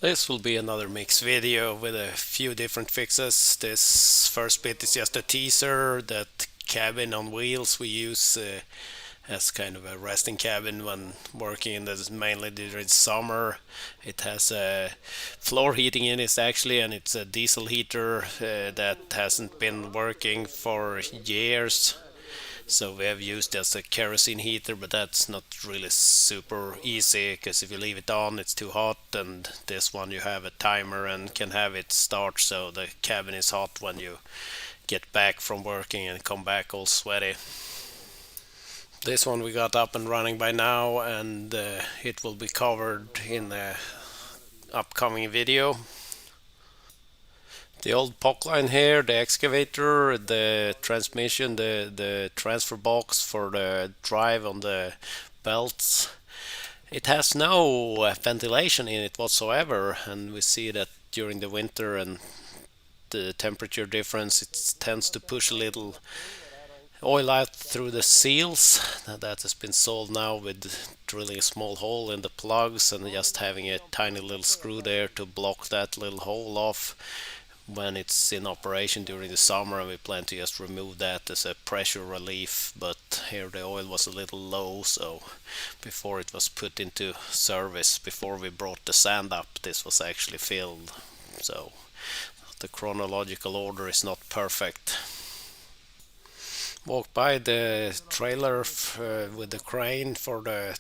This will be another mix video with a few different fixes. This first bit is just a teaser. That cabin on wheels we use as kind of a resting cabin when working in this mainly during summer. It has a floor heating in it actually, and it's a diesel heater that hasn't been working for years. So we have used as a kerosene heater, but that's not really super easy because if you leave it on, it's too hot. And this one you have a timer and can have it start so the cabin is hot when you get back from working and come back all sweaty. This one we got up and running by now, and it will be covered in the upcoming video. The old POC line here, the excavator, the transmission, the transfer box for the drive on the belts. It has no ventilation in it whatsoever, and we see that during the winter and the temperature difference, it tends to push a little oil out through the seals. That has been solved now with drilling a small hole in the plugs and just having a tiny little screw there to block that little hole off when it's in operation during the summer, and we plan to just remove that as a pressure relief. But here the oil was a little low, so before it was put into service, before we brought the sand up, this was actually filled. So the chronological order is not perfect. Walked by the trailer with the crane for the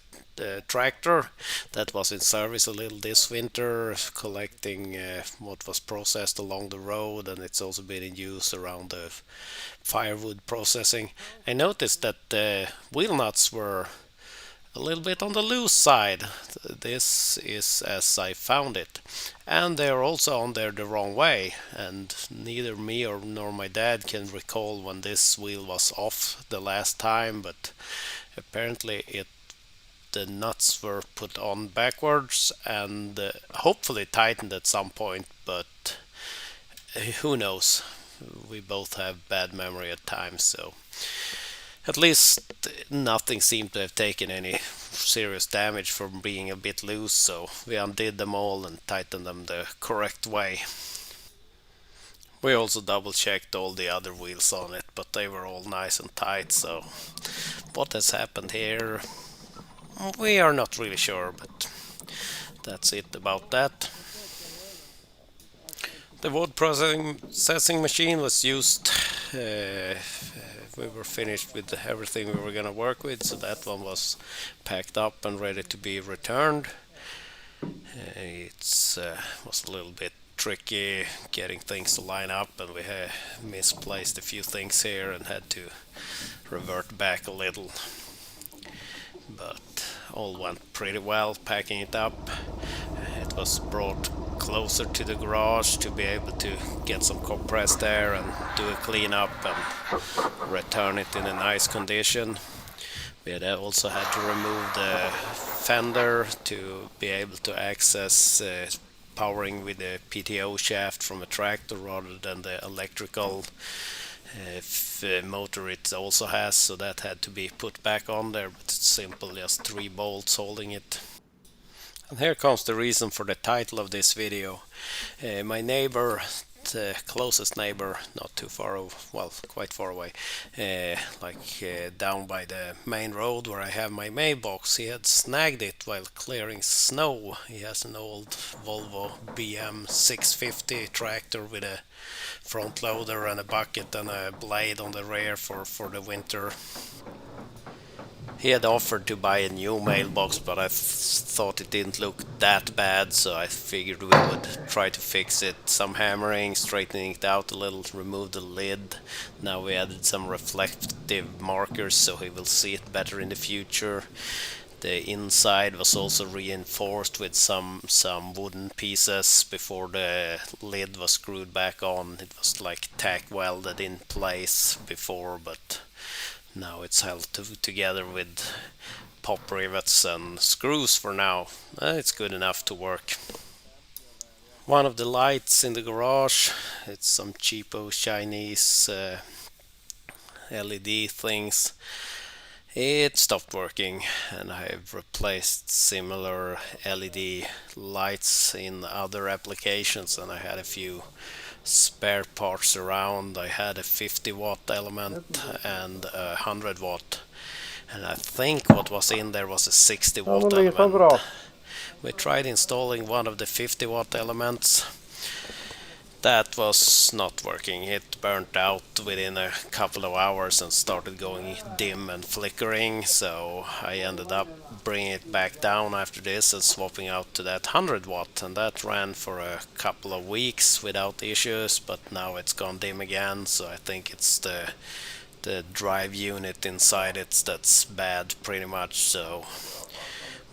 tractor that was in service a little this winter, collecting what was processed along the road, and it's also been in use around the firewood processing. I noticed that the wheel nuts were a little bit on the loose side. This is as I found it. And they're also on there the wrong way, and neither me or nor my dad can recall when this wheel was off the last time, but apparently the nuts were put on backwards and hopefully tightened at some point, but who knows? We both have bad memory at times, so at least nothing seemed to have taken any serious damage from being a bit loose, so we undid them all and tightened them the correct way. We also double checked all the other wheels on it, but they were all nice and tight, so what has happened here, we are not really sure, but that's it about that. The wood processing machine was used. We were finished with everything we were going to work with, so that one was packed up and ready to be returned. It was a little bit tricky getting things to line up, and we misplaced a few things here and had to revert back a little. But all went pretty well packing it up. It was brought closer to the garage to be able to get some compressed air and do a cleanup and return it in a nice condition. We had also had to remove the fender to be able to access powering with a PTO shaft from a tractor rather than the electrical motor it also has, so that had to be put back on there, but it's simple, just 3 bolts holding it. And here comes the reason for the title of this video. My neighbor, the closest neighbor, not too far, well, quite far away, down by the main road where I have my mailbox, he had snagged it while clearing snow. He has an old Volvo BM 650 tractor with a front loader and a bucket and a blade on the rear for the winter. He had offered to buy a new mailbox, but I thought it didn't look that bad, so I figured we would try to fix it. Some hammering, straightening it out a little, remove the lid. Now we added some reflective markers so he will see it better in the future. The inside was also reinforced with some wooden pieces before the lid was screwed back on. It was like tack welded in place before, but now it's held together with pop rivets and screws for now. It's good enough to work. One of the lights in the garage, it's some cheapo Chinese LED things. It stopped working, and I've replaced similar LED lights in other applications, and I had a few spare parts around. I had a 50-watt element and a 100-watt, and I think what was in there was a Ja, 60-watt men det är så element. bra. We tried installing one of the 50-watt elements. That was not working. It burnt out within a couple of hours and started going dim and flickering. So I ended up bringing it back down after this and swapping out to that 100-watt, and that ran for a couple of weeks without issues. But now it's gone dim again. So I think it's the drive unit inside it that's bad, pretty much. So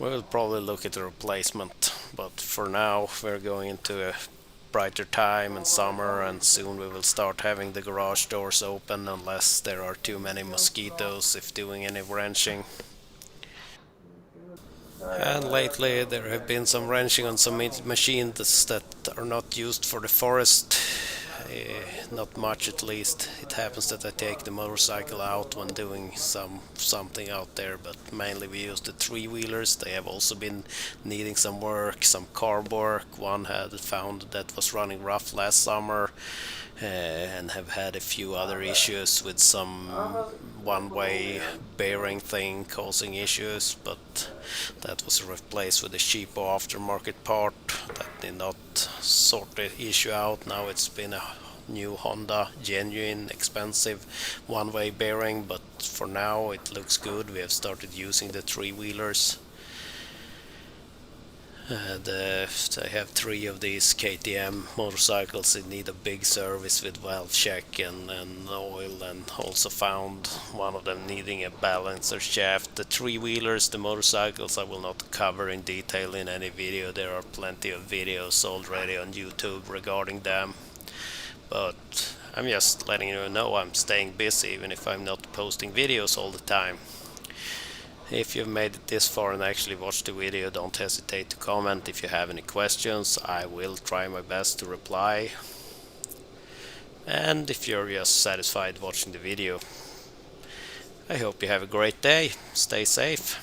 we will probably look at a replacement. But for now, we're going into a brighter time in summer, and soon we will start having the garage doors open unless there are too many mosquitoes if doing any wrenching. And lately there have been some wrenching on some machines that are not used for the forest. Not much, at least. It happens that I take the motorcycle out when doing something out there, but mainly we use the three-wheelers. They have also been needing some work, some carb work. One had found that was running rough last summer, and have had a few other issues with some one-way bearing thing causing issues, but that was replaced with a cheapo aftermarket part that did not sort the issue out. Now it's been a new Honda, genuine, expensive one-way bearing, but for now it looks good. We have started using the three-wheelers. I have three of these KTM motorcycles that need a big service with valve check and oil, and also found one of them needing a balancer shaft. The three-wheelers, the motorcycles, I will not cover in detail in any video. There are plenty of videos already on YouTube regarding them. But I'm just letting you know I'm staying busy even if I'm not posting videos all the time. If you've made it this far and actually watched the video, don't hesitate to comment. If you have any questions, I will try my best to reply. And if you're just satisfied watching the video, I hope you have a great day. Stay safe.